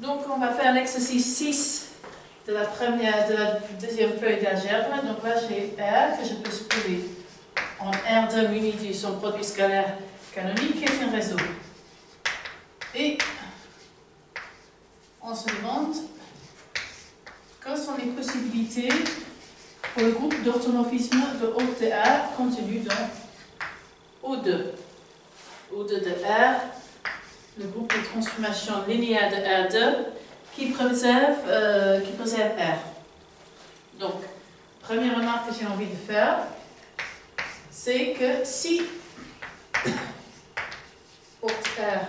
Donc on va faire l'exercice 6 de la deuxième feuille d'algèbre. Donc là j'ai R que je peux supprimer en R2 muni de son produit scalaire canonique qui est un réseau. Et on se demande quelles sont les possibilités pour le groupe d'orthomorphisme de haute de R contenu dans O2. O2 de R, le groupe de transformation linéaire de R2 qui préserve R. Donc, première remarque que j'ai envie de faire, c'est que si haute R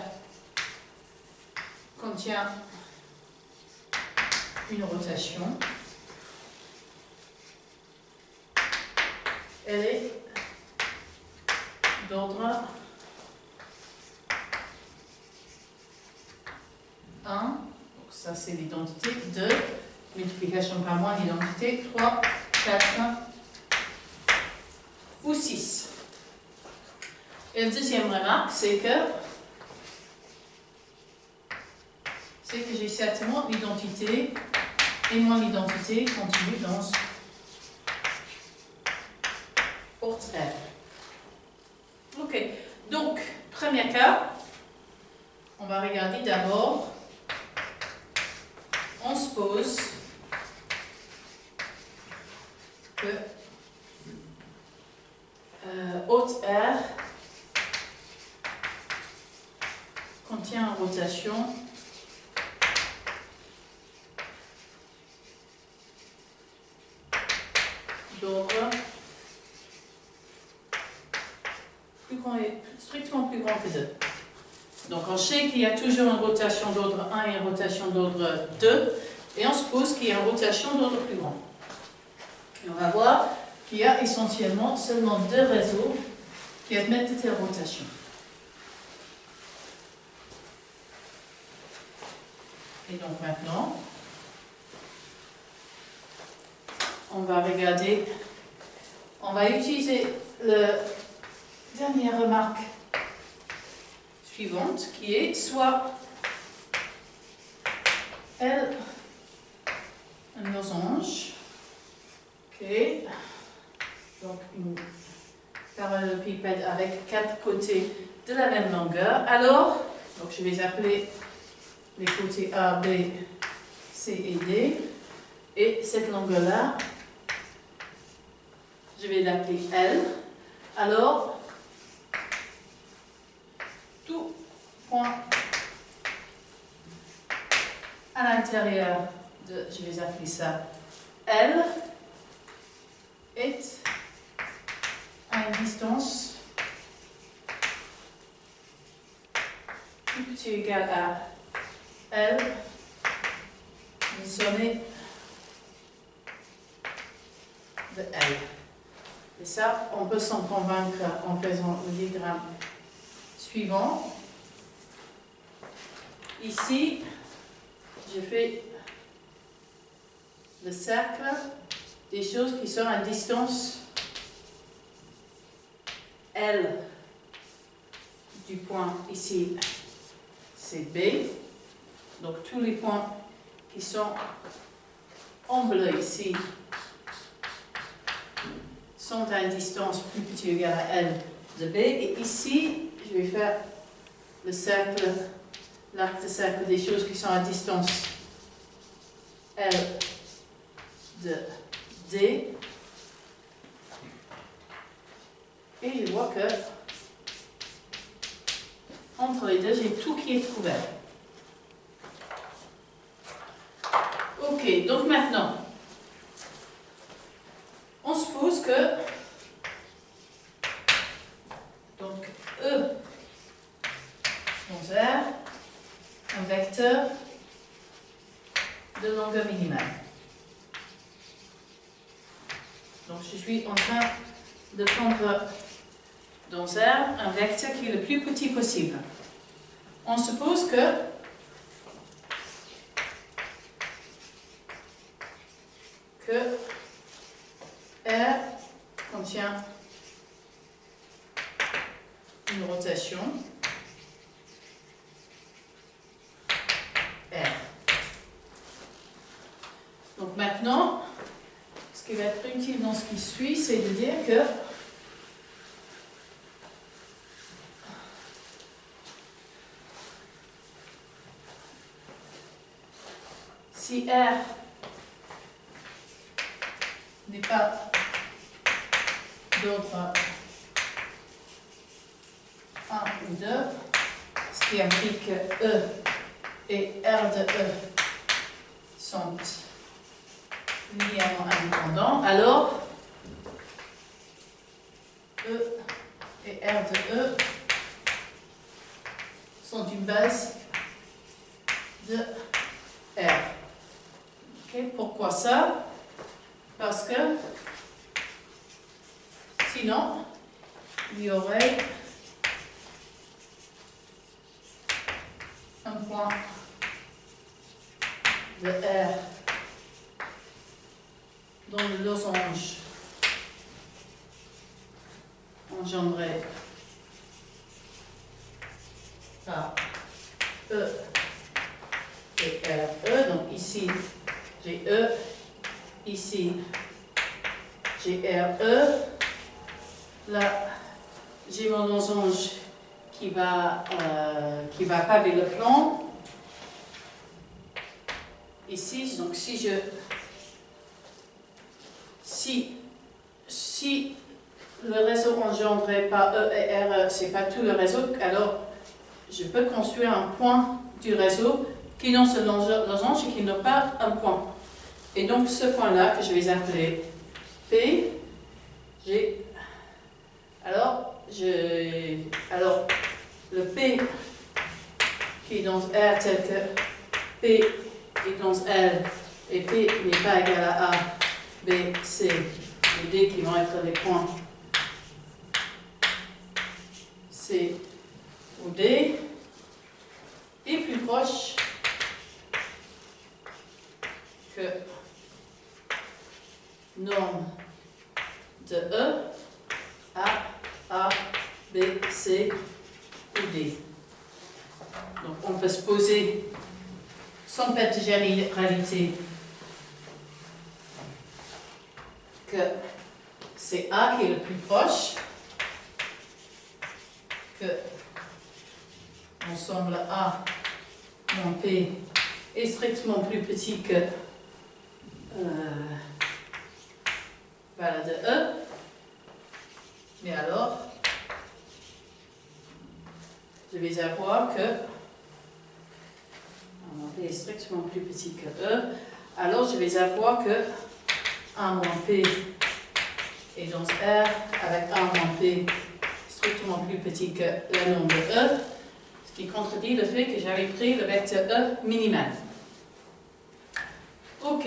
contient une rotation, elle est d'ordre 1, donc ça c'est l'identité, 2, multiplication par moins l'identité, 3, 4 ou 6. Et la deuxième remarque, c'est que j'ai certainement l'identité et moins l'identité contenue dans porte R. Ok, donc, premier cas, on va regarder d'abord, on suppose que haute R contient une rotation d'ordre strictement plus grand que 2. Donc on sait qu'il y a toujours une rotation d'ordre 1 et une rotation d'ordre 2, et on suppose qu'il y a une rotation d'ordre plus grand. Et on va voir qu'il y a essentiellement seulement 2 réseaux qui admettent de telles rotations. Et donc maintenant, on va regarder, on va utiliser la dernière remarque suivante, qui est soit L un losange, ok, donc une parallélépipède avec 4 côtés de la même longueur, alors, donc je vais appeler les côtés A, B, C et D, et cette longueur-là, je vais l'appeler L, alors, tout point à l'intérieur de, je vais appeler ça L, est à une distance plus petit ou égal à L, une sommée de L. Et ça, on peut s'en convaincre en faisant le diagramme suivant. Ici, je fais le cercle des choses qui sont à distance L du point ici, c'est B. Donc tous les points qui sont en bleu ici sont à une distance plus petite ou égale à L de B. Et ici, je vais faire le cercle, l'arc de cercle des choses qui sont à distance L de D. Et je vois que entre les deux, j'ai tout qui est couvert. Ok, donc maintenant, on suppose que donc E dans R, un vecteur de longueur minimale. Donc je suis en train de prendre dans R un vecteur qui est le plus petit possible. On suppose que R contient une rotation R. Donc maintenant, ce qui va être utile dans ce qui suit, c'est de dire que si R n'est pas d'ordre 1 ou 2, ce qui implique que E et R de E sont linéairement indépendants, alors E et R de E sont une base de R. Okay, pourquoi ça? Parce que sinon, il y aurait un point de R dans le losange engendré par E et RE. Donc ici, j'ai E, ici, j'ai RE. Là, j'ai mon losange qui va paver le plan. Ici, donc si le réseau engendré par E et R, c'est pas tout le réseau, alors je peux construire un point du réseau qui n'a ce losange et qui n'a pas un point. Et donc ce point-là, que je vais appeler P, alors le P qui est dans R tel que P est dans L et P n'est pas égal à A, B, C et D qui vont être les points C ou D, est plus proche que norme de E à A, B, C ou D. Donc on peut se poser, sans perdre de généralité, que c'est A qui est le plus proche, que l'ensemble A moins P est strictement plus petit que voilà, de E. Mais alors, je vais avoir que P est strictement plus petit que E. Alors, je vais avoir que 1 moins P est dans R avec 1 moins P strictement plus petit que le nombre de E, ce qui contredit le fait que j'avais pris le vecteur E minimal. Ok.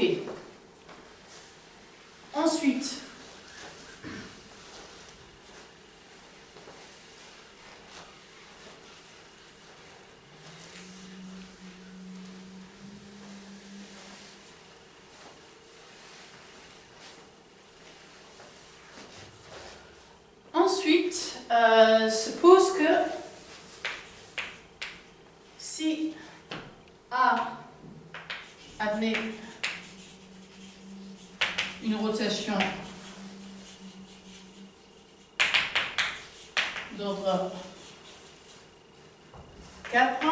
Ensuite, suppose que si A admet une rotation d'ordre 4,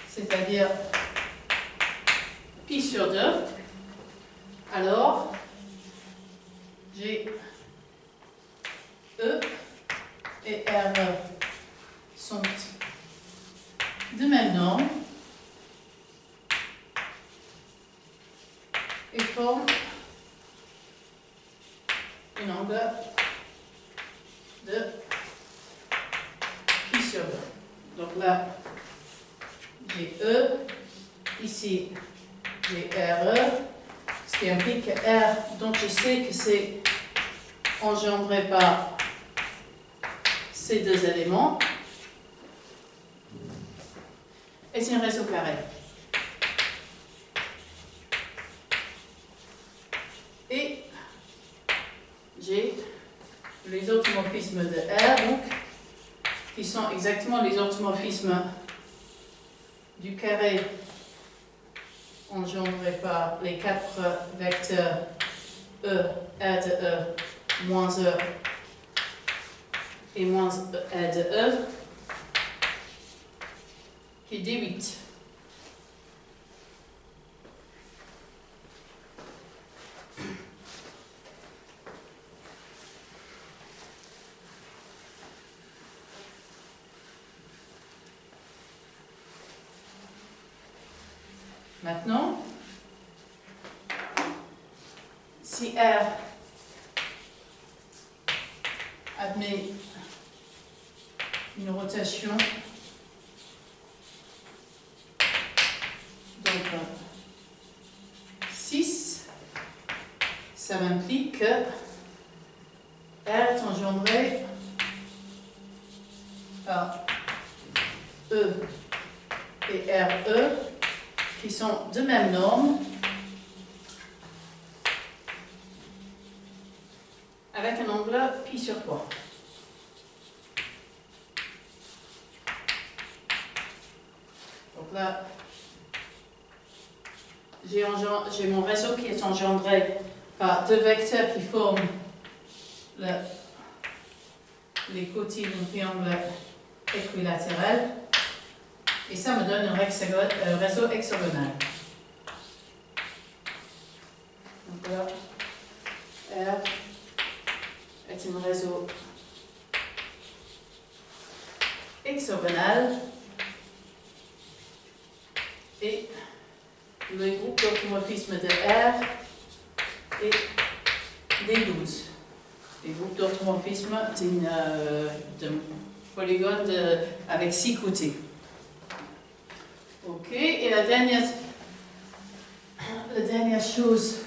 c'est-à-dire pi sur 2, alors j'ai E et R sont de même norme et forment un angle de pi sur 2. Donc là, j'ai E, ici j'ai RE, ce qui implique que R, donc je sais que c'est engendré par ces deux éléments, et c'est un réseau carré. Et j'ai les orthomorphismes de R, donc, qui sont exactement les orthomorphismes du carré engendré par les 4 vecteurs E, R de E, moins E et moins R de E, qui est D8. Maintenant, si R admet une rotation, donc 6, ça m'implique que R est engendré par E et RE qui sont de même norme avec un angle pi sur 3. Donc là, j'ai mon réseau qui est engendré par 2 vecteurs qui forment les côtés d'un triangle équilatéral. Et ça me donne un réseau hexagonal. Donc là, R est un réseau hexagonal et le groupe d'orthomorphisme de R est D12. Les groupes d'orthomorphisme d'un polygone avec 6 côtés. Ok, et la dernière chose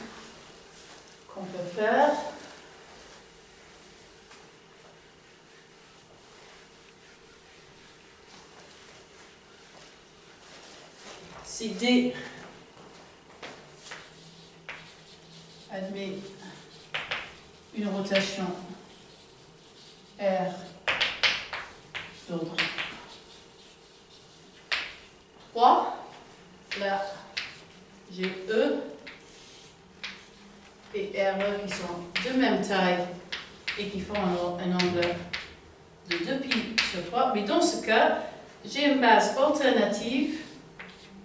qu'on peut faire, si D admet une rotation R d'ordre 3, là j'ai E et RE qui sont de même taille et qui font un angle de 2 pi sur 3, mais dans ce cas, j'ai une base alternative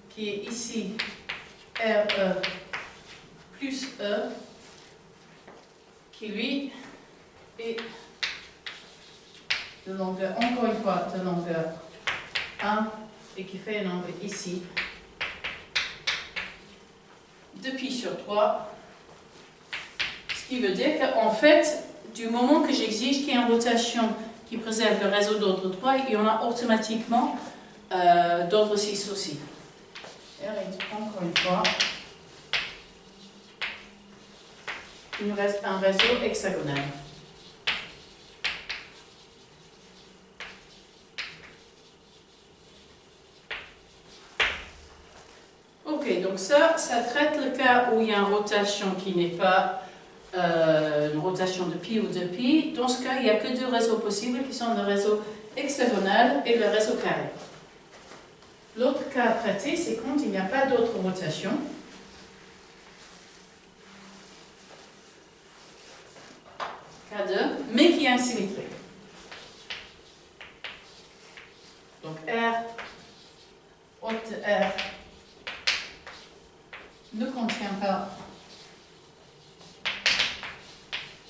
qui est ici RE plus E, qui lui est de longueur, encore une fois, de longueur 1 et qui fait un angle ici de pi sur 3, ce qui veut dire qu'en fait, du moment que j'exige qu'il y ait une rotation qui préserve le réseau d'ordre 3, il y en a automatiquement d'ordre 6 aussi. R est encore une fois un réseau hexagonal. Ok, donc ça traite le cas où il y a une rotation qui n'est pas une rotation de pi ou de pi. Dans ce cas, il n'y a que 2 réseaux possibles qui sont le réseau hexagonal et le réseau carré. L'autre cas à traiter, c'est quand il n'y a pas d'autre rotation. K2, mais qui a une symétrie. Donc R, haute R, ne contient pas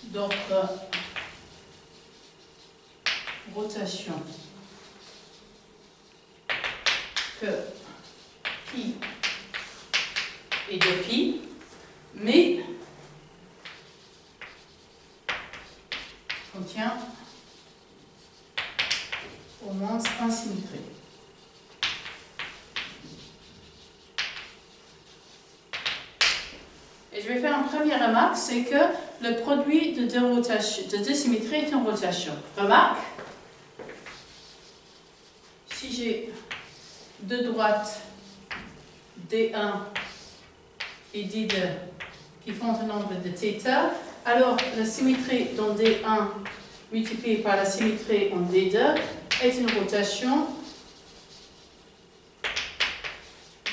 d'autres rotations que pi et 2 pi, mais contient au moins une symétrie. Et je vais faire une première remarque, c'est que le produit de 2 symétries est une rotation. Remarque, si j'ai 2 droites D1 et D2 qui font un angle de θ, alors la symétrie dans D1 multipliée par la symétrie en D2 est une rotation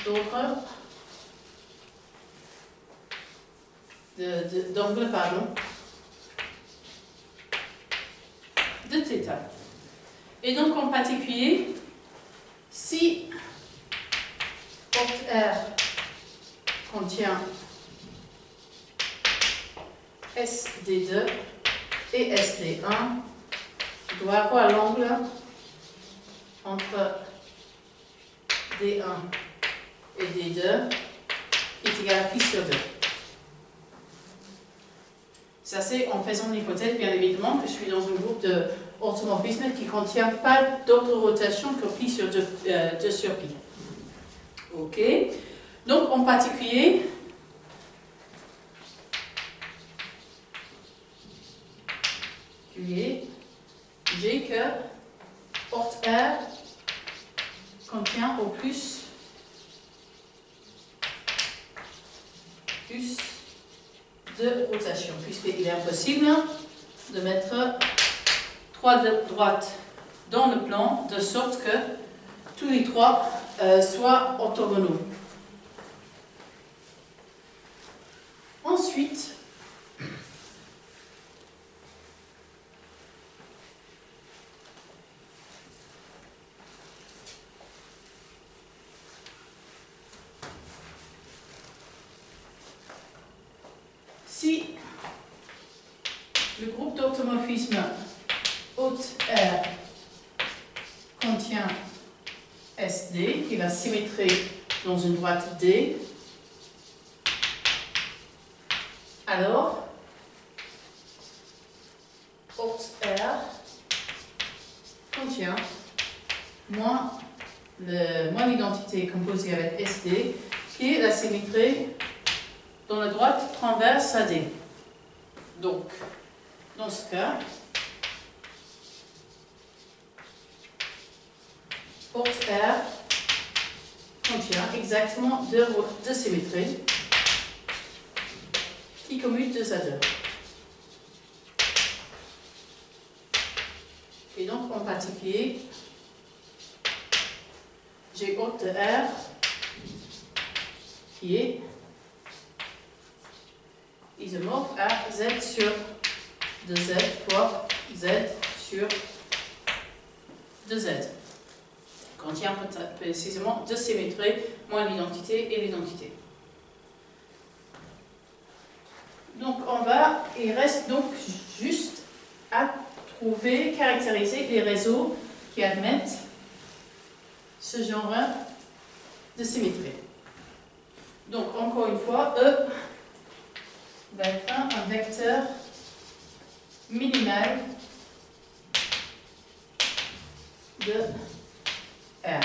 d'ordre d'angle, pardon, de θ. Et donc en particulier, si porte R contient SD2 et SD1, je dois avoir l'angle entre D1 et D2 qui est égal à pi sur 2. Ça c'est en faisant l'hypothèse, bien évidemment, que je suis dans un groupe de orthomorphisme qui ne contient pas d'autre rotation que pi sur 2, 2 sur pi. Ok. Donc en particulier, j'ai que porte R contient au plus de rotation, puisqu'il est impossible de mettre 3 droites dans le plan de sorte que tous les 3 soient orthogonaux. Ensuite, si le groupe d'orthomorphisme haute R contient SD, qui est la symétrie dans une droite D, alors porte R contient moins l'identité composée avec SD, qui est la symétrie dans la droite transverse AD. Donc, dans ce cas, porte R contient exactement deux symétries qui commutent 2 à 2. Et donc, en particulier, j'ai porte R qui est isomorphe à Z sur 2Z fois Z sur 2Z. Contient précisément 2 symétries, moins l'identité et l'identité. Donc il reste donc juste à trouver, caractériser les réseaux qui admettent ce genre de symétrie. Donc encore une fois, E va être un vecteur minimal de R.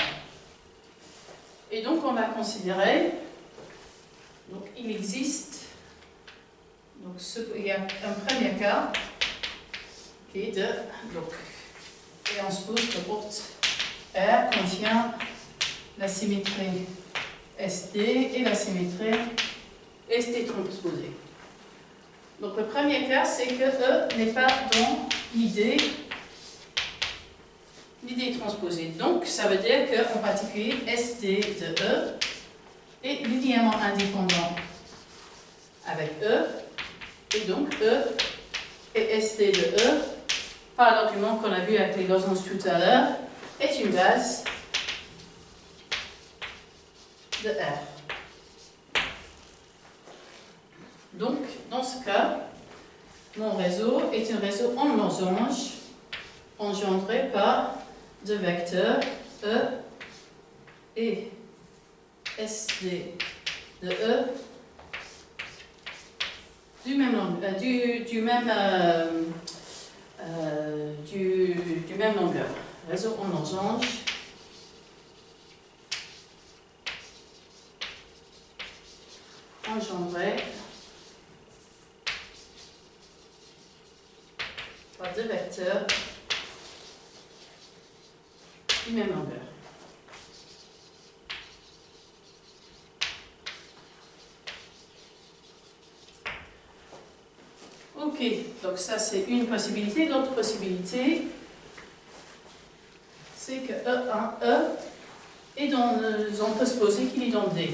Et donc on va considérer, donc il existe, donc il y a un premier cas qui est de, donc, et on suppose que porte R contient la symétrie SD et la symétrie ST transposée. Donc le premier cas, c'est que E n'est pas dans l'idée transposée. Donc ça veut dire qu'en particulier SD de E est linéairement indépendant avec E, et donc E et SD de E, par l'argument qu'on a vu avec les losanges tout à l'heure, est une base de R. Donc, dans ce cas, mon réseau est un réseau en losange engendré par deux vecteurs E et SD de E du même longueur. Réseau en losange engendré par deux vecteurs du même longueur. Ok, donc ça c'est une possibilité. L'autre possibilité, c'est que E1E est dans, on peut supposer qu'il est dans D.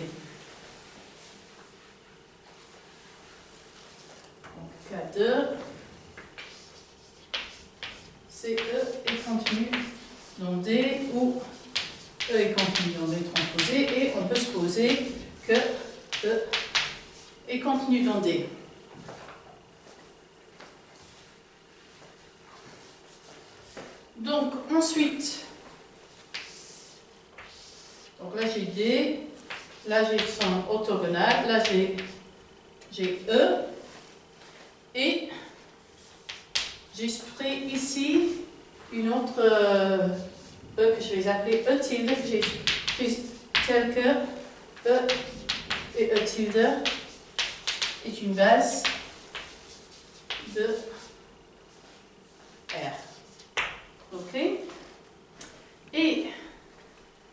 E est continu dans D transposé, et on peut supposer que E est continu dans D. Donc ensuite, donc là j'ai D, là j'ai son orthogonal, là j'ai E, et j'ai pris ici une autre E que je vais appeler E tilde, que j'ai pris tel que E et E tilde est une base de R. Ok? Et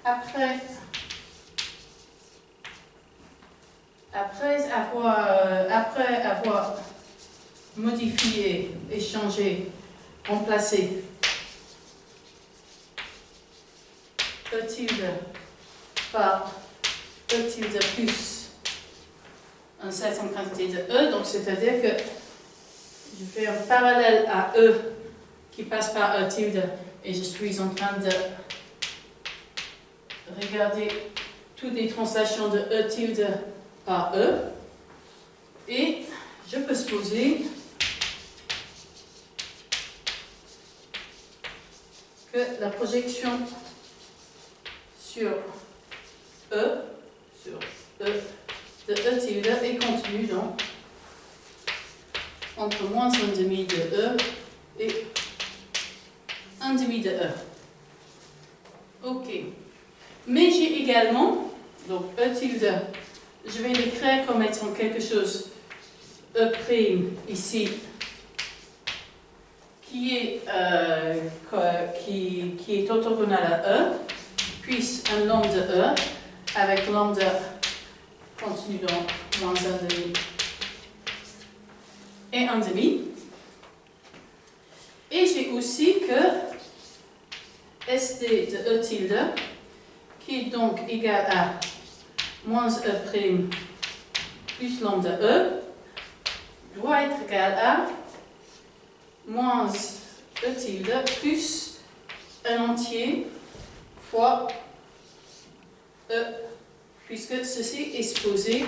après avoir modifié, échangé, remplacé E tilde par E tilde plus un set en quantité de E, donc c'est-à-dire que je fais un parallèle à E qui passe par E tilde et je suis en train de regarder toutes les translations de E tilde par E, et je peux supposer que la projection sur E de E tilde est continue donc entre moins 1,5 de E et 1,5 de E. Ok. Mais j'ai également, donc E tilde, je vais l'écrire comme étant quelque chose E' ici, qui est orthogonal à E, puis un lambda de E, avec lambda continu dans moins 1,5 et 1,5. Et j'ai aussi que SD de E tilde, qui est donc égal à moins E' plus lambda E, doit être égal à moins E tilde plus un entier fois E, puisque ceci est supposé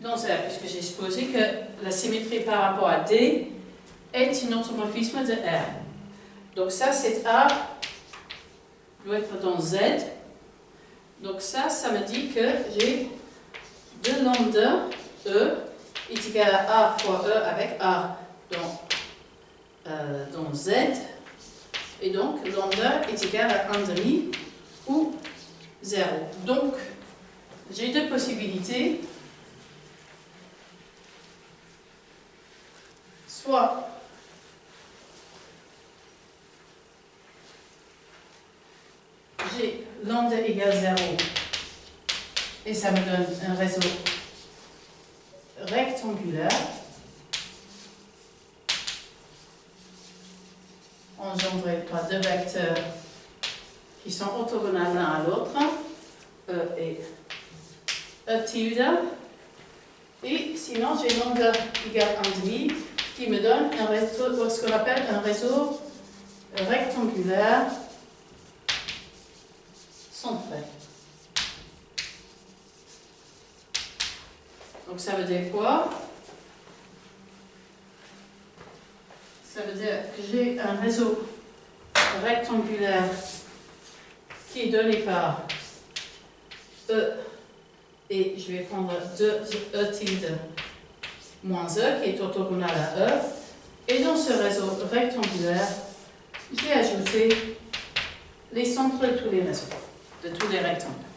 dans R, puisque j'ai supposé que la symétrie par rapport à D est un orthomorphisme de R. Donc ça, c'est A doit être dans Z. Donc ça me dit que j'ai 2 lambda E est égal à A fois E avec A dans Z. Et donc lambda est égal à 1,5 ou 0. Donc j'ai deux possibilités. Soit j'ai lambda égale 0 et ça me donne un réseau rectangulaire engendré par deux vecteurs qui sont orthogonales l'un à l'autre, E et E tilde, et sinon j'ai lambda égale 1,5 qui me donne un réseau, ce qu'on appelle un réseau rectangulaire centré. Donc ça veut dire quoi? Ça veut dire que j'ai un réseau rectangulaire qui est donné par E, et je vais prendre 2 E tilde moins E qui est orthogonal à E, et dans ce réseau rectangulaire, je vais ajouter les centres de tous les réseaux, de tous les rectangles.